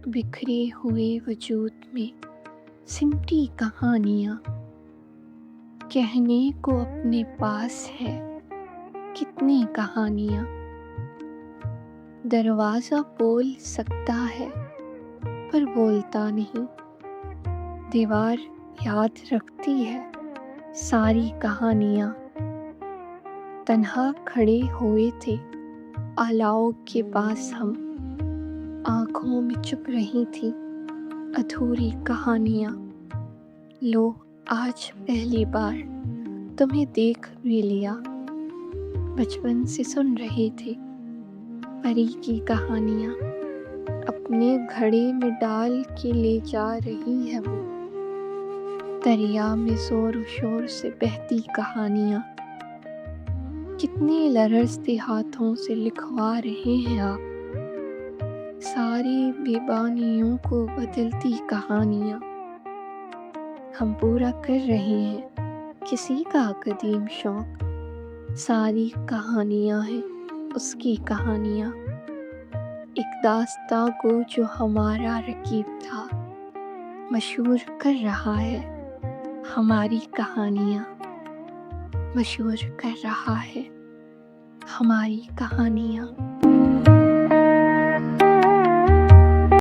بکھرے ہوئے وجود میں سمٹی کہانیاں، کہنے کو اپنے پاس ہے کتنی کہانیاں۔ دروازہ بول سکتا ہے پر بولتا نہیں، دیوار یاد رکھتی ہے ساری کہانیاں۔ تنہا کھڑے ہوئے تھے آلاؤ کے پاس ہم، آنکھوں میں چھپ رہی تھی ادھوری کہانیاں۔ لو آج پہلی بار تمہیں دیکھ بھی لیا، بچپن سے سن رہے تھے پری کی کہانیاں، اپنے گھڑے میں ڈال کے لے جا رہی ہے وہ، دریا میں زور و شور سے بہتی کہانیاں۔ کتنے لرزتے ہاتھوں سے لکھوا رہے ہیں آپ ساری بیبانیوں کو بدلتی کہانیاں۔ ہم پورا کر رہے ہیں کسی کا قدیم شوق، ساری کہانیاں ہیں اس کی کہانیاں۔ ایک داستاں کو جو ہمارا رقیب تھا، مشہور کر رہا ہے ہماری کہانیاں، مشہور کر رہا ہے ہماری کہانیاں۔